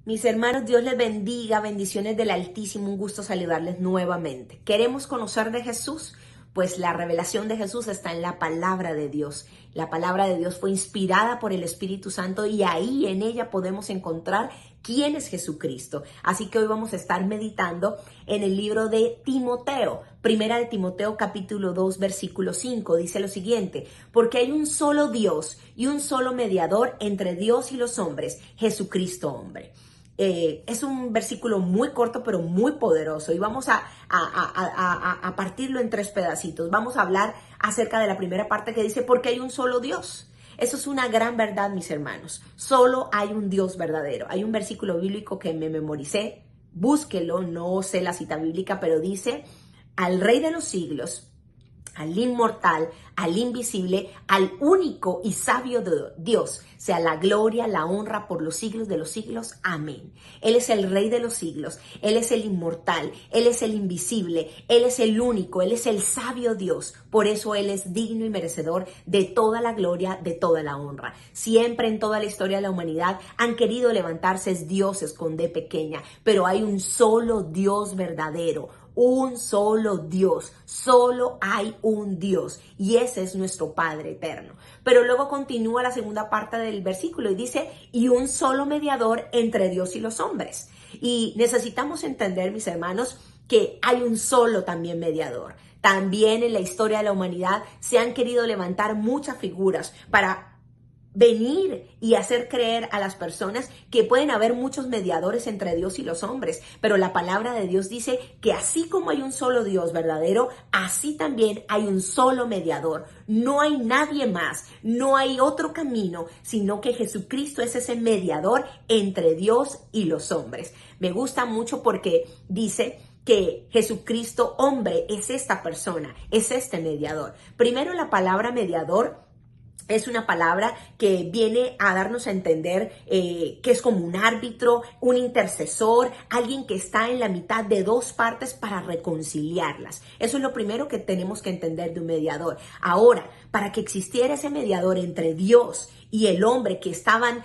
Mis hermanos, Dios les bendiga, bendiciones del Altísimo, un gusto saludarles nuevamente. ¿Queremos conocer de Jesús? Pues la revelación de Jesús está en la palabra de Dios. La palabra de Dios fue inspirada por el Espíritu Santo y ahí en ella podemos encontrar quién es Jesucristo. Así que hoy vamos a estar meditando en el libro de Timoteo. Primera de Timoteo capítulo 2 versículo 5 dice lo siguiente: porque hay un solo Dios y un solo mediador entre Dios y los hombres, Jesucristo hombre. Es un versículo muy corto pero muy poderoso y vamos a partirlo en tres pedacitos. Vamos a hablar acerca de la primera parte que dice porque hay un solo Dios. Eso es una gran verdad, mis hermanos. Solo hay un Dios verdadero. Hay un versículo bíblico que me memoricé, búsquelo, no sé la cita bíblica, pero dice: al Rey de los siglos, al inmortal, al invisible, al único y sabio de Dios, sea la gloria, la honra por los siglos de los siglos. Amén. Él es el Rey de los siglos, Él es el inmortal, Él es el invisible, Él es el único, Él es el sabio Dios. Por eso Él es digno y merecedor de toda la gloria, de toda la honra. Siempre en toda la historia de la humanidad han querido levantarse dioses con D pequeña, pero hay un solo Dios verdadero. Un solo Dios, solo hay un Dios y ese es nuestro Padre eterno. Pero luego continúa la segunda parte del versículo y dice: y un solo mediador entre Dios y los hombres. Y necesitamos entender, mis hermanos, que hay un solo también mediador. También en la historia de la humanidad se han querido levantar muchas figuras para venir y hacer creer a las personas que pueden haber muchos mediadores entre Dios y los hombres, pero la palabra de Dios dice que así como hay un solo Dios verdadero, así también hay un solo mediador. No hay nadie más, no hay otro camino, sino que Jesucristo es ese mediador entre Dios y los hombres. Me gusta mucho porque dice que Jesucristo hombre es esta persona, es este mediador. Primero, la palabra mediador es una palabra que viene a darnos a entender que es como un árbitro, un intercesor, alguien que está en la mitad de dos partes para reconciliarlas. Eso es lo primero que tenemos que entender de un mediador. Ahora, para que existiera ese mediador entre Dios y el hombre, que estaban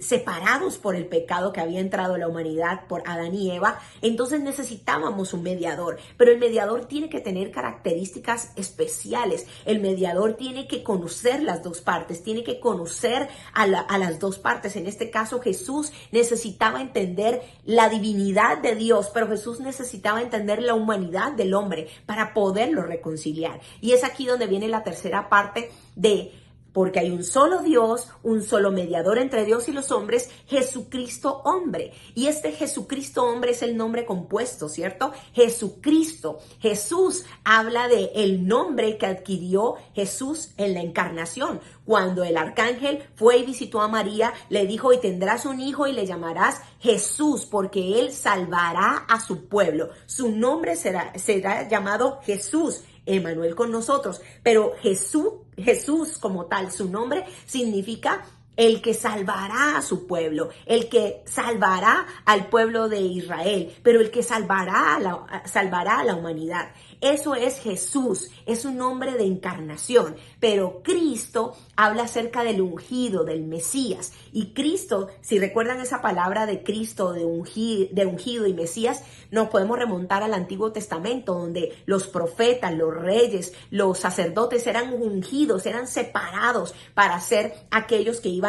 separados por el pecado que había entrado a la humanidad por Adán y Eva, entonces necesitábamos un mediador. Pero el mediador tiene que tener características especiales. El mediador tiene que conocer las dos partes, tiene que conocer a las dos partes. En este caso, Jesús necesitaba entender la divinidad de Dios, pero Jesús necesitaba entender la humanidad del hombre para poderlo reconciliar. Y es aquí donde viene la tercera parte de: porque hay un solo Dios, un solo mediador entre Dios y los hombres, Jesucristo hombre. Y este Jesucristo hombre es el nombre compuesto, ¿cierto? Jesucristo. Jesús habla de el nombre que adquirió Jesús en la encarnación. Cuando el arcángel fue y visitó a María, le dijo: y tendrás un hijo y le llamarás Jesús, porque él salvará a su pueblo. Su nombre será llamado Jesús, Emmanuel con nosotros. Pero Jesús como tal, su nombre significa el que salvará a su pueblo, el que salvará al pueblo de Israel, pero el que salvará a la humanidad. Eso es Jesús, es un nombre de encarnación. Pero Cristo habla acerca del ungido, del Mesías. Y Cristo, si recuerdan esa palabra de Cristo, de ungido y Mesías, nos podemos remontar al Antiguo Testamento, donde los profetas, los reyes, los sacerdotes eran ungidos, eran separados para ser aquellos que iban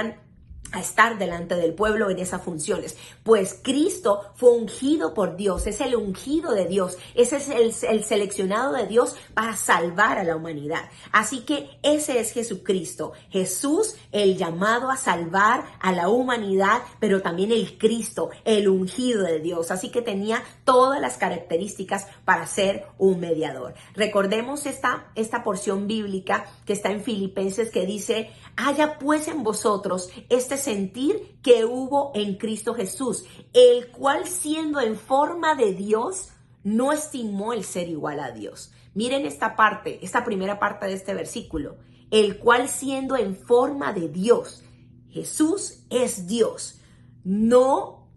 a estar delante del pueblo en esas funciones. Pues Cristo fue ungido por Dios, es el ungido de Dios, ese es el seleccionado de Dios para salvar a la humanidad. Así que ese es Jesucristo, Jesús, el llamado a salvar a la humanidad, pero también el Cristo, el ungido de Dios. Así que tenía todas las características para ser un mediador. Recordemos esta porción bíblica que está en Filipenses, que dice: haya pues en vosotros este sentir que hubo en Cristo Jesús, el cual siendo en forma de Dios, no estimó el ser igual a Dios. Miren esta parte, esta primera parte de este versículo: el cual siendo en forma de Dios. Jesús es Dios. No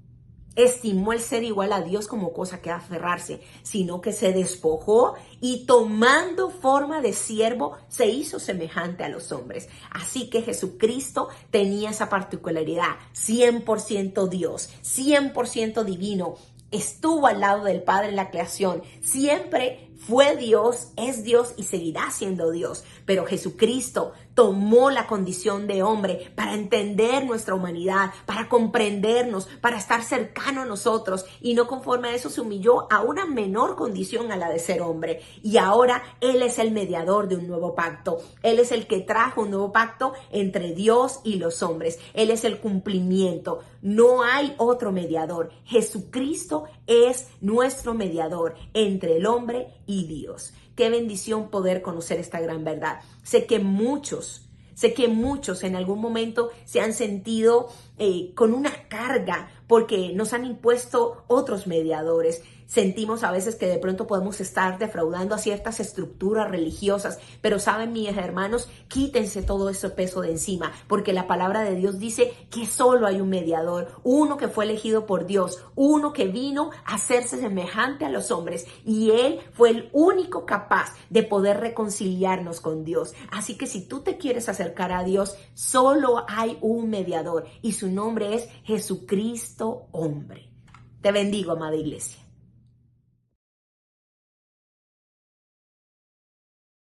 estimó el ser igual a Dios como cosa que aferrarse, sino que se despojó y tomando forma de siervo se hizo semejante a los hombres. Así que Jesucristo tenía esa particularidad, 100% Dios, 100% divino. Estuvo al lado del Padre en la creación, siempre fue Dios, es Dios y seguirá siendo Dios. Pero Jesucristo tomó la condición de hombre para entender nuestra humanidad, para comprendernos, para estar cercano a nosotros. Y no conforme a eso se humilló a una menor condición a la de ser hombre. Y ahora Él es el mediador de un nuevo pacto. Él es el que trajo un nuevo pacto entre Dios y los hombres. Él es el cumplimiento. No hay otro mediador. Jesucristo es nuestro mediador entre el hombre y Dios. Qué bendición poder conocer esta gran verdad. Sé que muchos en algún momento se han sentido con una carga porque nos han impuesto otros mediadores. Sentimos a veces que de pronto podemos estar defraudando a ciertas estructuras religiosas, pero saben, mis hermanos, quítense todo ese peso de encima, porque la palabra de Dios dice que solo hay un mediador, uno que fue elegido por Dios, uno que vino a hacerse semejante a los hombres, y Él fue el único capaz de poder reconciliarnos con Dios. Así que si tú te quieres acercar a Dios, solo hay un mediador, y su nombre es Jesucristo hombre. Te bendigo, amada iglesia.